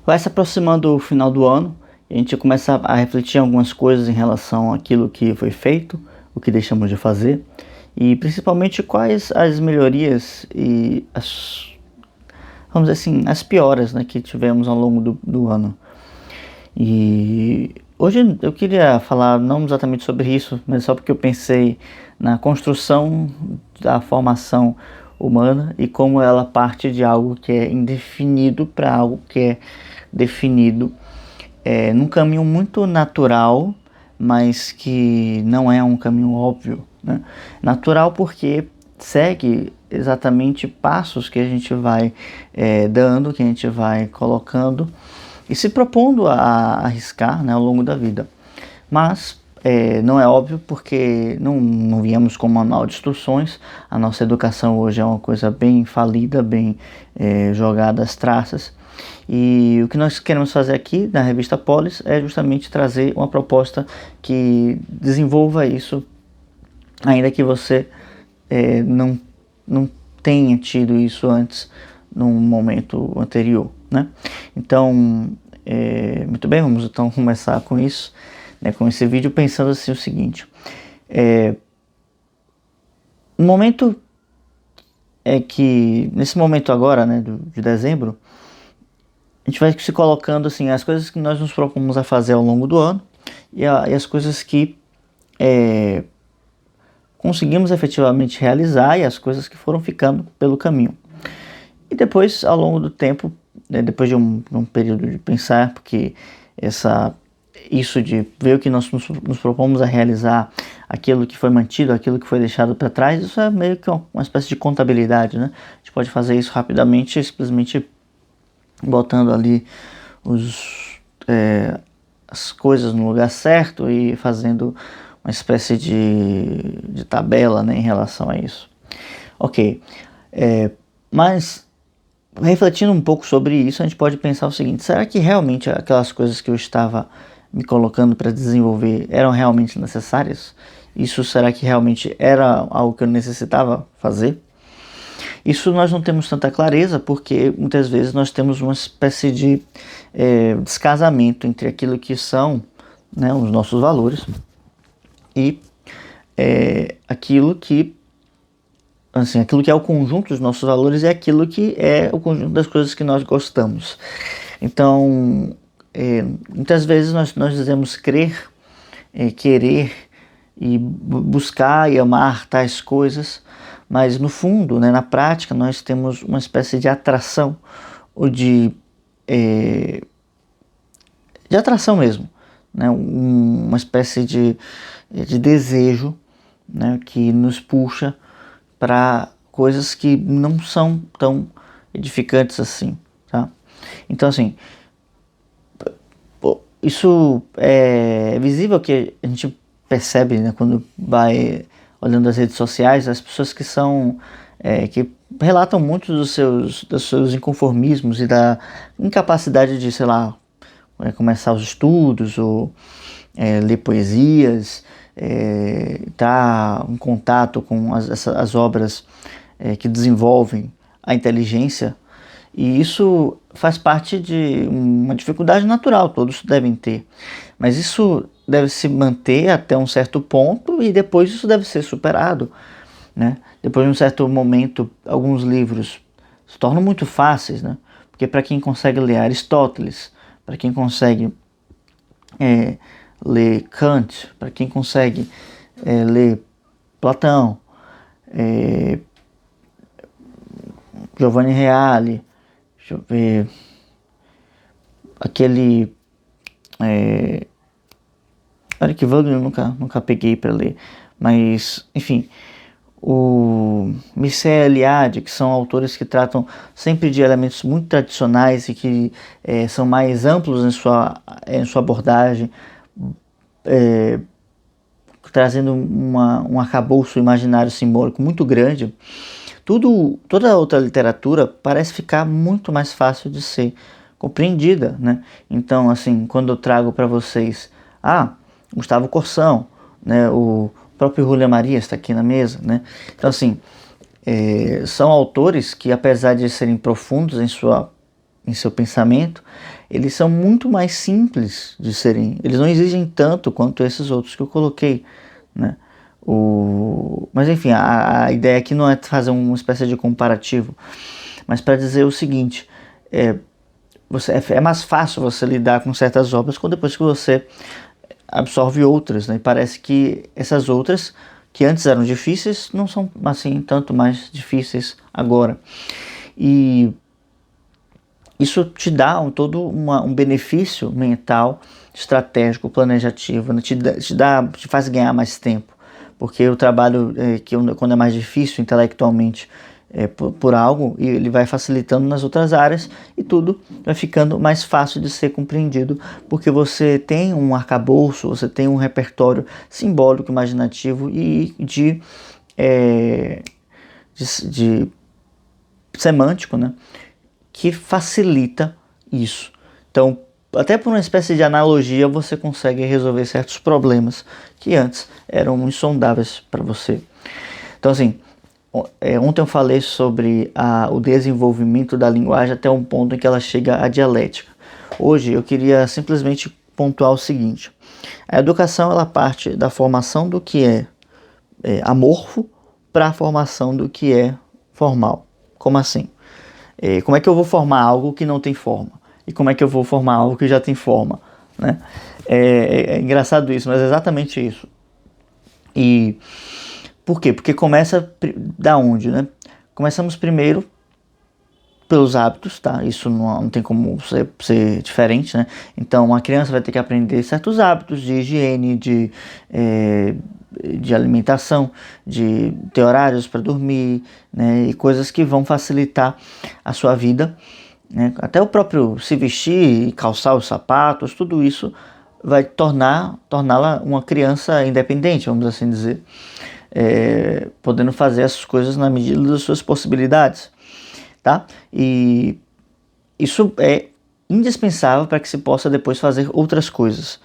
Vai se aproximando o final do ano e a gente começa a refletir algumas coisas em relação àquilo que foi feito, o que deixamos de fazer e principalmente quais as melhorias e vamos dizer assim, as pioras, né, que tivemos ao longo do ano. E hoje eu queria falar não exatamente sobre isso, mas só porque eu pensei na construção da formação humana e como ela parte de algo que é indefinido para algo que é definido, num caminho muito natural, mas que não é um caminho óbvio, né? Natural porque segue exatamente passos que a gente vai dando, que a gente vai colocando e se propondo a arriscar, né, ao longo da vida. Mas não é óbvio porque não viemos com um manual de instruções. A nossa educação hoje é uma coisa bem falida, bem jogada às traças. E o que nós queremos fazer aqui na revista Polis é justamente trazer uma proposta que desenvolva isso, ainda que você não tenha tido isso antes, num momento anterior, né? Então, muito bem, vamos então começar com isso, né, com esse vídeo, pensando assim o seguinte: no momento que, nesse momento agora, né, de dezembro, a gente vai se colocando assim, as coisas que nós nos propomos a fazer ao longo do ano e as coisas que conseguimos efetivamente realizar e as coisas que foram ficando pelo caminho. E depois, ao longo do tempo, né, depois de um período de pensar, porque isso de ver o que nós nos propomos a realizar, aquilo que foi mantido, aquilo que foi deixado para trás, isso é meio que uma espécie de contabilidade, né? A gente pode fazer isso rapidamente, simplesmente botando ali as coisas no lugar certo e fazendo uma espécie de tabela, né, em relação a isso. Ok, mas refletindo um pouco sobre isso, a gente pode pensar o seguinte: será que realmente aquelas coisas que eu estava me colocando para desenvolver eram realmente necessárias? Isso, será que realmente era algo que eu necessitava fazer? Isso nós não temos tanta clareza porque muitas vezes nós temos uma espécie de descasamento entre aquilo que são, né, os nossos valores e aquilo que é o conjunto dos nossos valores e aquilo que é o conjunto das coisas que nós gostamos. Então, muitas vezes nós dizemos crer, querer e buscar e amar tais coisas, mas no fundo, né, na prática, nós temos uma espécie de atração ou de atração mesmo, né, uma espécie de desejo, né, que nos puxa para coisas que não são tão edificantes assim, tá? Então, assim, isso é visível, que a gente percebe, né, quando vai olhando as redes sociais, as pessoas que são que relatam muito dos seus inconformismos e da incapacidade de, sei lá, começar os estudos ou ler poesias, estar em contato com as obras que desenvolvem a inteligência, e isso faz parte de uma dificuldade natural, todos devem ter, mas isso deve se manter até um certo ponto e depois isso deve ser superado, né? Depois de um certo momento, alguns livros se tornam muito fáceis, né? Porque para quem consegue ler Aristóteles, para quem consegue ler Kant, para quem consegue ler Platão, Giovanni Reale, deixa eu ver, aquele Eric Wagner eu nunca peguei para ler, mas enfim, o Mircea Eliade, que são autores que tratam sempre de elementos muito tradicionais e que são mais amplos em sua abordagem, trazendo um arcabouço imaginário simbólico muito grande. Toda a outra literatura parece ficar muito mais fácil de ser compreendida, né? Então, assim, quando eu trago para vocês, Gustavo Corsão, né, o próprio Julia Maria está aqui na mesa, né? Então, assim, são autores que, apesar de serem profundos em seu pensamento, eles são muito mais simples de serem, eles não exigem tanto quanto esses outros que eu coloquei, né? Mas enfim, a ideia aqui não é fazer uma espécie de comparativo, mas para dizer o seguinte, é mais fácil você lidar com certas obras quando depois que você absorve outras, né? E parece que essas outras, que antes eram difíceis, não são assim tanto mais difíceis agora. E isso te dá todo um benefício mental, estratégico, planejativo, né? Te faz ganhar mais tempo, porque o trabalho quando é mais difícil intelectualmente por algo, e ele vai facilitando nas outras áreas e tudo vai ficando mais fácil de ser compreendido, porque você tem um arcabouço, você tem um repertório simbólico, imaginativo e de semântico, né, que facilita isso. Então, até por uma espécie de analogia, você consegue resolver certos problemas que antes eram insondáveis para você. Então, assim, ontem eu falei sobre o desenvolvimento da linguagem até um ponto em que ela chega à dialética. Hoje eu queria simplesmente pontuar o seguinte: a educação ela parte da formação do que é amorfo para a formação do que é formal. Como assim? Como é que eu vou formar algo que não tem forma? E como é que eu vou formar algo que já tem forma? Né? É engraçado isso, mas é exatamente isso. E por quê? Porque começa da onde, né? Começamos primeiro pelos hábitos, tá? Isso não tem como ser diferente, né? Então, a criança vai ter que aprender certos hábitos de higiene, de alimentação, de ter horários para dormir, né? E coisas que vão facilitar a sua vida, né? Até o próprio se vestir e calçar os sapatos, tudo isso vai torná-la uma criança independente, vamos assim dizer. Podendo fazer essas coisas na medida das suas possibilidades, tá? E isso é indispensável para que se possa depois fazer outras coisas,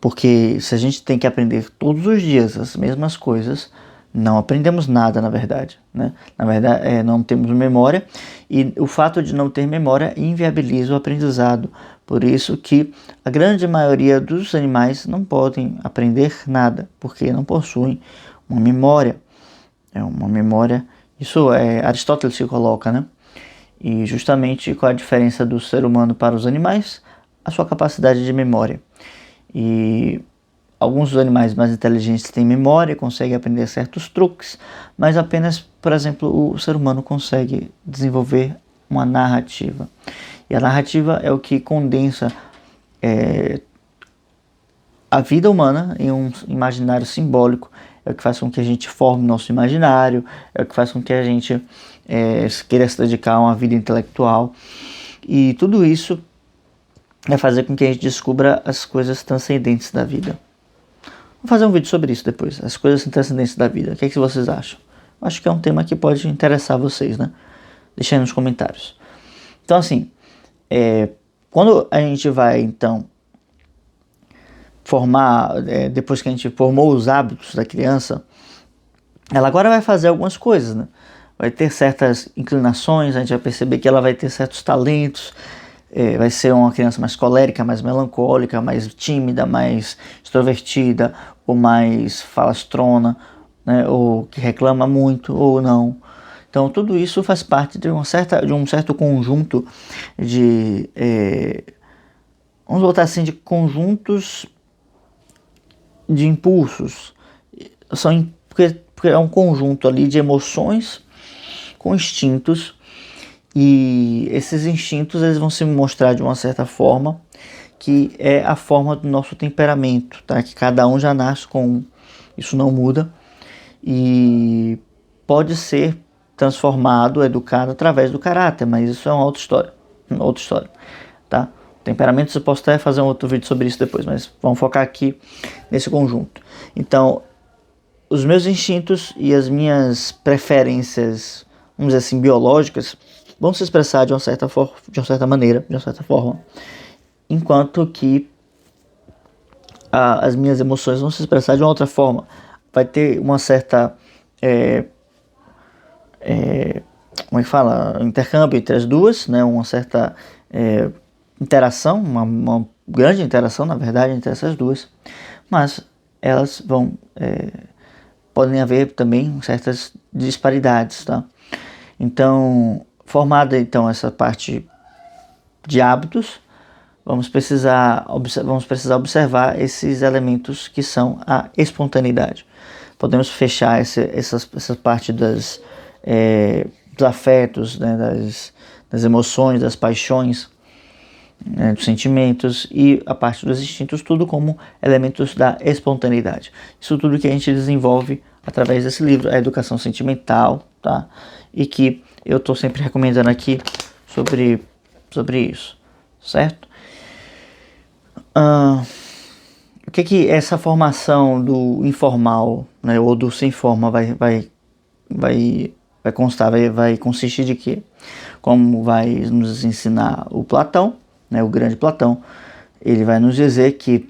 porque se a gente tem que aprender todos os dias as mesmas coisas, não aprendemos nada, na verdade, né? Na verdade, não temos memória, e o fato de não ter memória inviabiliza o aprendizado. Por isso que a grande maioria dos animais não podem aprender nada, porque não possuem uma memória. Isso Aristóteles que coloca, né? E justamente qual a diferença do ser humano para os animais? A sua capacidade de memória. E alguns dos animais mais inteligentes têm memória, conseguem aprender certos truques, mas apenas, por exemplo, o ser humano consegue desenvolver uma narrativa. E a narrativa é o que condensa a vida humana em um imaginário simbólico, é o que faz com que a gente forme nosso imaginário, é o que faz com que a gente queira se dedicar a uma vida intelectual. E tudo isso vai fazer com que a gente descubra as coisas transcendentes da vida. Vou fazer um vídeo sobre isso depois, as coisas transcendentes da vida. O que vocês acham? Acho que é um tema que pode interessar vocês, né? Deixa aí nos comentários. Então, assim, quando a gente vai, então, formar, depois que a gente formou os hábitos da criança, ela agora vai fazer algumas coisas, né? Vai ter certas inclinações, a gente vai perceber que ela vai ter certos talentos, vai ser uma criança mais colérica, mais melancólica, mais tímida, mais extrovertida, ou mais falastrona, né? Ou que reclama muito, ou não. Então tudo isso faz parte de um certo conjunto de, vamos botar assim, de conjuntos de impulsos. Porque é um conjunto ali de emoções com instintos, e esses instintos eles vão se mostrar de uma certa forma, que é a forma do nosso temperamento, tá? Que cada um já nasce com um, isso não muda, e pode ser transformado, educado através do caráter, mas isso é uma outra história, tá? Temperamentos eu posso até fazer um outro vídeo sobre isso depois, mas vamos focar aqui nesse conjunto. Então, os meus instintos e as minhas preferências, vamos dizer assim, biológicas, vão se expressar de uma certa maneira, de uma certa forma, enquanto que as minhas emoções vão se expressar de uma outra forma. Vai ter uma certa como é que fala? Intercâmbio entre as duas, né? Uma certa interação, uma grande interação, na verdade, entre essas duas, mas elas podem haver também certas disparidades, tá? Então, formada então essa parte de hábitos, vamos precisar observar esses elementos que são a espontaneidade. Podemos fechar essa parte dos afetos, né, das emoções, das paixões, né, dos sentimentos, e a parte dos instintos, tudo como elementos da espontaneidade. Isso tudo que a gente desenvolve através desse livro, A Educação Sentimental, tá? E que eu estou sempre recomendando aqui sobre isso, certo? O que essa formação do informal, né, ou do sem forma vai constar, vai consistir de quê? Como vai nos ensinar o Platão, né, o grande Platão, ele vai nos dizer que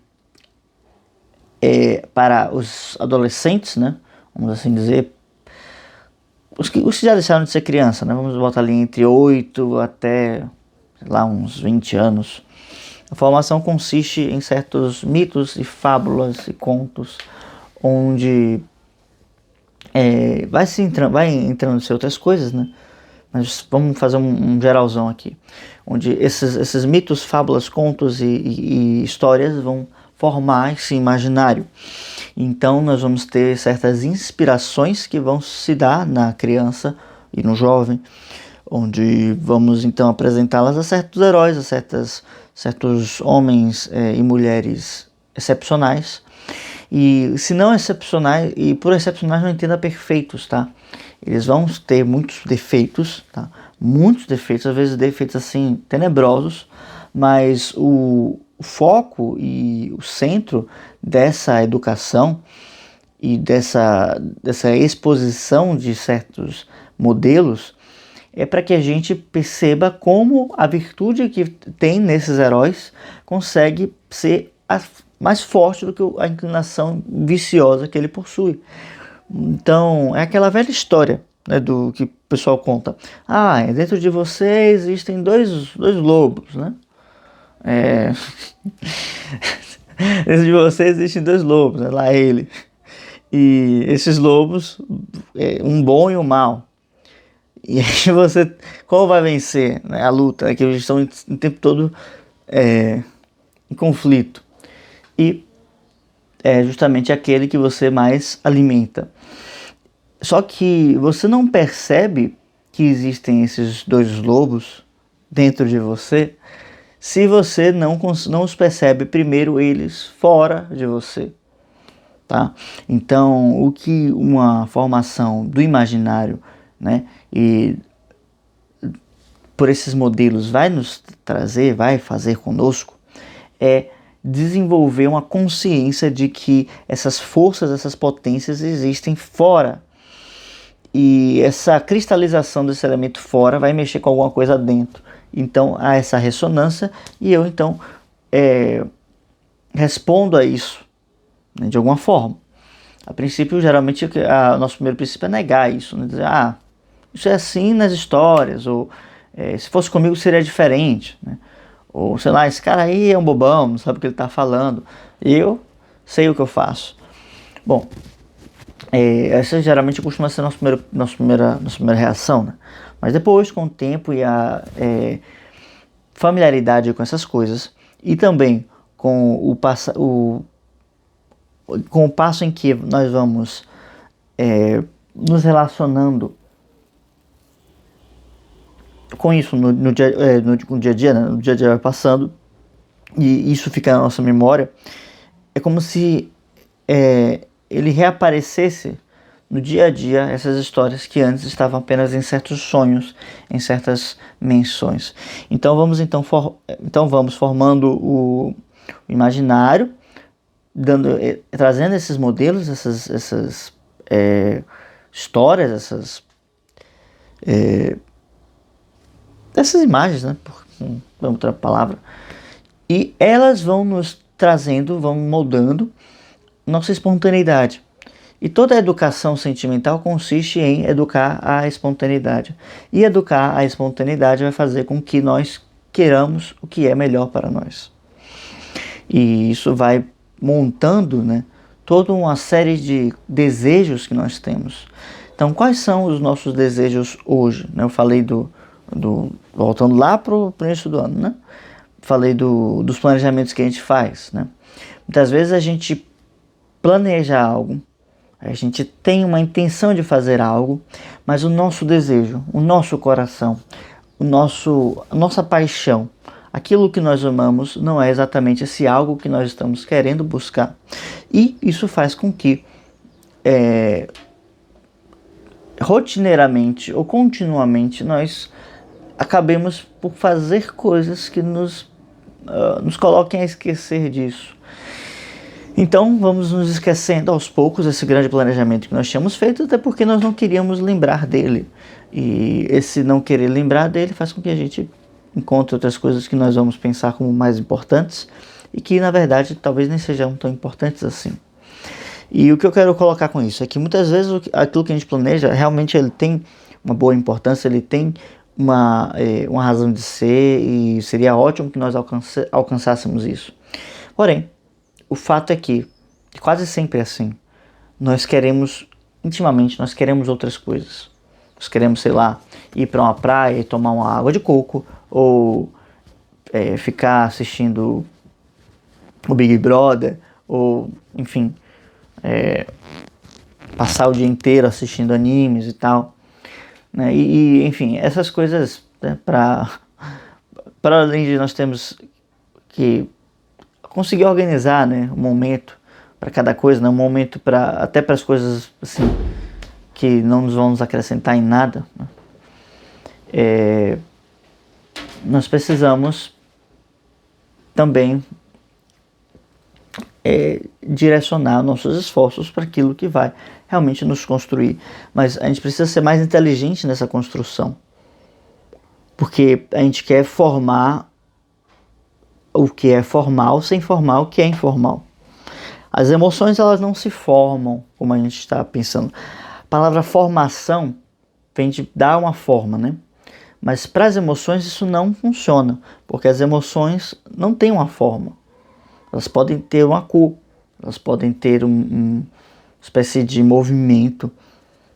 para os adolescentes, né, vamos assim dizer, os que já deixaram de ser criança, né, vamos botar ali entre 8 até, sei lá, uns 20 anos, a formação consiste em certos mitos e fábulas e contos, onde vai entrando em outras coisas, né? Mas vamos fazer um geralzão aqui, onde esses mitos, fábulas, contos e histórias vão formar esse imaginário. Então nós vamos ter certas inspirações que vão se dar na criança e no jovem, onde vamos então apresentá-las a certos heróis, a certos homens e mulheres excepcionais. E se não excepcionais, e por excepcionais não entenda perfeitos, tá? Eles vão ter muitos defeitos, tá? Muitos defeitos, às vezes defeitos assim tenebrosos, mas o foco e o centro dessa educação e dessa exposição de certos modelos é para que a gente perceba como a virtude que tem nesses heróis consegue ser mais forte do que a inclinação viciosa que ele possui. Então, é aquela velha história, né, do que o pessoal conta. Dentro de você existem dois lobos, né? Dentro de você existem dois lobos, né? Lá ele. E esses lobos, um bom e um mau. E aí qual vai vencer, né, a luta, que eles estão o tempo todo em conflito. E é justamente aquele que você mais alimenta. Só que você não percebe que existem esses dois lobos dentro de você se você não os percebe primeiro eles fora de você. Tá? Então, o que uma formação do imaginário, né, e por esses modelos vai nos trazer, vai fazer conosco, é desenvolver uma consciência de que essas forças, essas potências existem fora. E essa cristalização desse elemento fora vai mexer com alguma coisa dentro. Então há essa ressonância e eu então respondo a isso, né, de alguma forma. A princípio, geralmente, o nosso primeiro princípio é negar isso, né? Dizer, isso é assim nas histórias, ou se fosse comigo seria diferente, né? Ou, sei lá, esse cara aí é um bobão, não sabe o que ele está falando. Eu sei o que eu faço. Bom, essa geralmente costuma ser a nossa primeira reação, né? Mas depois, com o tempo e a familiaridade com essas coisas, e também com o passo em que nós vamos nos relacionando com isso no dia a dia, né? No dia a dia vai passando e isso fica na nossa memória, é como se ele reaparecesse no dia a dia, essas histórias que antes estavam apenas em certos sonhos, em certas menções. Então vamos formando o imaginário, trazendo esses modelos, essas histórias, essas imagens, né, por outra palavra, e elas vão nos trazendo, vão moldando nossa espontaneidade. E toda a educação sentimental consiste em educar a espontaneidade. E educar a espontaneidade vai fazer com que nós queiramos o que é melhor para nós. E isso vai montando, né, toda uma série de desejos que nós temos. Então, quais são os nossos desejos hoje? Eu falei voltando lá para o início do ano, né? Falei dos planejamentos que a gente faz, né? Muitas vezes a gente planeja algo, a gente tem uma intenção de fazer algo, mas o nosso desejo, o nosso coração, a nossa paixão, aquilo que nós amamos não é exatamente esse algo que nós estamos querendo buscar. E isso faz com que rotineiramente ou continuamente nós acabemos por fazer coisas que nos coloquem a esquecer disso. Então vamos nos esquecendo aos poucos desse grande planejamento que nós tínhamos feito, até porque nós não queríamos lembrar dele. E esse não querer lembrar dele faz com que a gente encontre outras coisas que nós vamos pensar como mais importantes e que na verdade talvez nem sejam tão importantes assim. E o que eu quero colocar com isso é que muitas vezes aquilo que a gente planeja realmente ele tem uma boa importância, ele tem uma razão de ser e seria ótimo que nós alcançássemos isso. Porém, o fato é que quase sempre é assim. Nós queremos, intimamente, nós queremos outras coisas. Nós queremos, sei lá, ir para uma praia e tomar uma água de coco, ou ficar assistindo o Big Brother, ou, enfim, passar o dia inteiro assistindo animes e tal. Né? Enfim, essas coisas, né, para além de nós temos que conseguir organizar, né, um momento para cada coisa, né, um momento até para as coisas assim, que não nos vão nos acrescentar em nada, né? Nós precisamos também direcionar nossos esforços para aquilo que vai realmente nos construir. Mas a gente precisa ser mais inteligente nessa construção, porque a gente quer formar o que é formal sem formar o que é informal. As emoções elas não se formam como a gente está pensando. A palavra formação vem de dar uma forma, né? Mas para as emoções isso não funciona, porque as emoções não têm uma forma. Elas podem ter uma cor, elas podem ter uma espécie de movimento,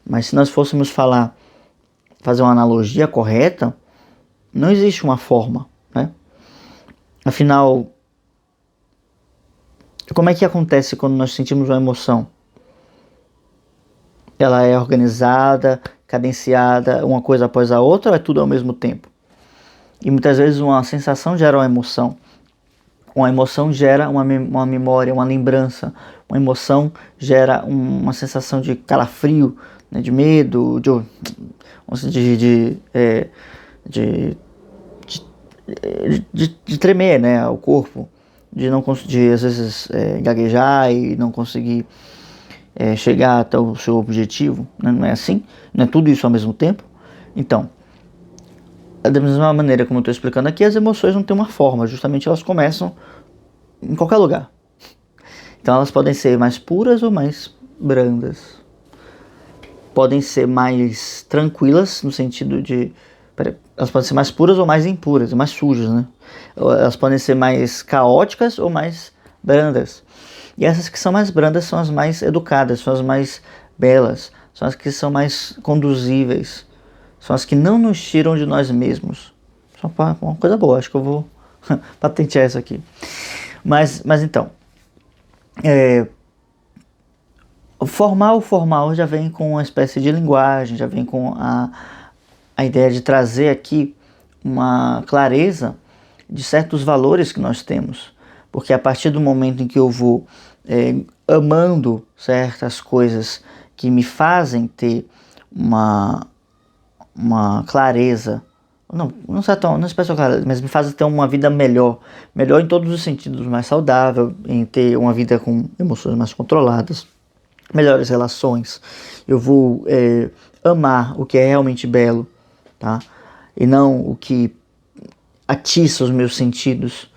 mas se nós fôssemos fazer uma analogia correta, não existe uma forma, né? Afinal, como é que acontece quando nós sentimos uma emoção? Ela é organizada, cadenciada, uma coisa após a outra, ou é tudo ao mesmo tempo? E muitas vezes uma sensação gera uma emoção. Uma emoção gera uma memória, uma lembrança. Uma emoção gera uma sensação de calafrio, né, de medo, de tremer, né, o corpo, de não conseguir, às vezes, gaguejar e não conseguir chegar até o seu objetivo, né? Não é assim? Não é tudo isso ao mesmo tempo? Então, da mesma maneira como eu estou explicando aqui, as emoções não têm uma forma, justamente elas começam em qualquer lugar. Então elas podem ser mais puras ou mais brandas. Podem ser mais tranquilas, no sentido de... Elas podem ser mais puras ou mais impuras, mais sujas, né? Elas podem ser mais caóticas ou mais brandas. E essas que são mais brandas são as mais educadas, são as mais belas, são as que são mais conduzíveis, são as que não nos tiram de nós mesmos. Isso é uma coisa boa, acho que eu vou patentear isso aqui. Mas então, o formal já vem com uma espécie de linguagem, já vem com a ideia de trazer aqui uma clareza de certos valores que nós temos. Porque a partir do momento em que eu vou amando certas coisas que me fazem ter uma clareza, não espécie de clareza, mas me fazem ter uma vida melhor em todos os sentidos, mais saudável, em ter uma vida com emoções mais controladas, melhores relações. Eu vou amar o que é realmente belo, tá? E não o que atiça os meus sentidos.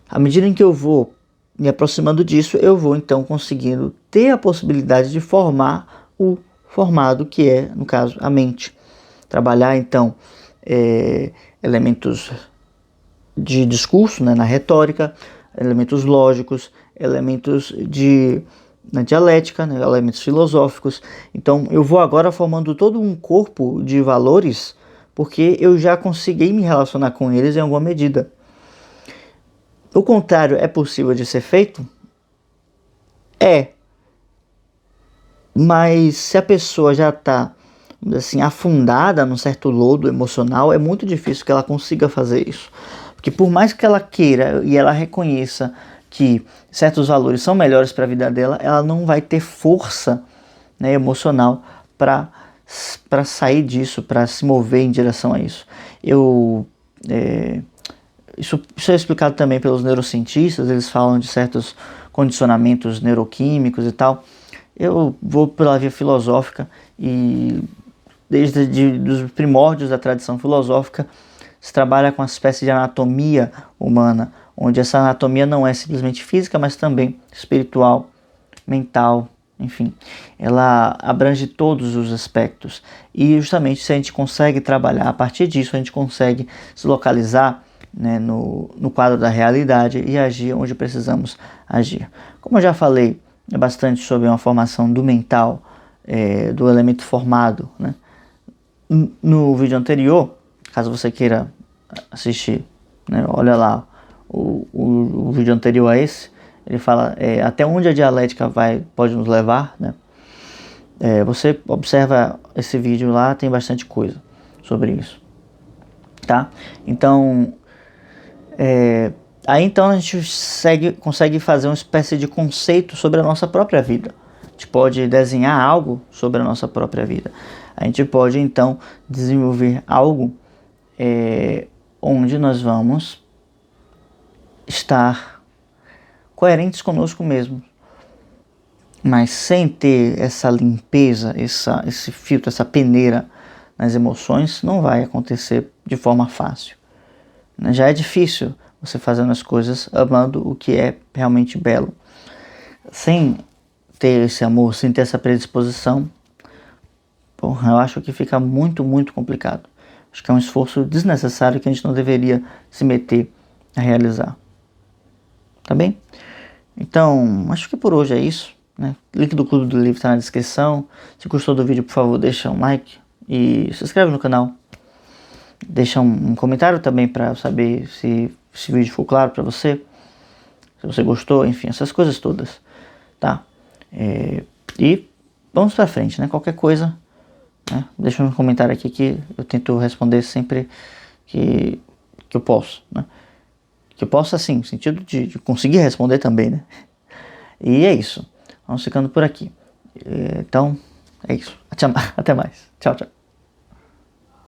À medida em que eu vou me aproximando disso, eu vou então conseguindo ter a possibilidade de formar o formado, que é, no caso, a mente. Trabalhar então elementos de discurso, né, na retórica, elementos lógicos, elementos na dialética, né, elementos filosóficos. Então eu vou agora formando todo um corpo de valores, porque eu já consegui me relacionar com eles em alguma medida. O contrário é possível de ser feito? É, mas se a pessoa já está assim afundada num certo lodo emocional, é muito difícil que ela consiga fazer isso. Porque por mais que ela queira e ela reconheça que certos valores são melhores para a vida dela, ela não vai ter força, né, emocional para sair disso, para se mover em direção a isso. Isso é explicado também pelos neurocientistas, eles falam de certos condicionamentos neuroquímicos e tal. Eu vou pela via filosófica e desde os primórdios da tradição filosófica se trabalha com uma espécie de anatomia humana, onde essa anatomia não é simplesmente física, mas também espiritual, mental, enfim, ela abrange todos os aspectos. E justamente se a gente consegue trabalhar a partir disso, a gente consegue se localizar, né, no quadro da realidade e agir onde precisamos agir. Como eu já falei bastante sobre uma formação do mental, do elemento formado, né, no vídeo anterior, caso você queira assistir, né, olha lá o vídeo anterior a esse, ele fala até onde a dialética pode nos levar, né? Você observa esse vídeo lá, tem bastante coisa sobre isso, tá? Então, aí então a gente consegue fazer uma espécie de conceito sobre a nossa própria vida. A gente pode desenhar algo sobre a nossa própria vida. A gente pode então desenvolver algo onde nós vamos estar coerentes conosco mesmos, mas sem ter essa limpeza, esse filtro, essa peneira nas emoções, não vai acontecer de forma fácil. Já é difícil você fazendo as coisas amando o que é realmente belo. Sem ter esse amor, sem ter essa predisposição, porra, eu acho que fica muito, muito complicado. Acho que é um esforço desnecessário que a gente não deveria se meter a realizar. Tá bem? Então, acho que por hoje é isso, né? O link do Clube do Livro está na descrição. Se gostou do vídeo, por favor, deixa um like e se inscreve no canal. Deixa um comentário também para saber se esse vídeo ficou claro para você, se você gostou, enfim, essas coisas todas, tá? E vamos para frente, né? Qualquer coisa, né? Deixa um comentário aqui que eu tento responder sempre que eu posso, né? Que eu posso, assim, no sentido de conseguir responder também, né? E é isso. Vamos ficando por aqui. Então, é isso. Até mais. Tchau, tchau.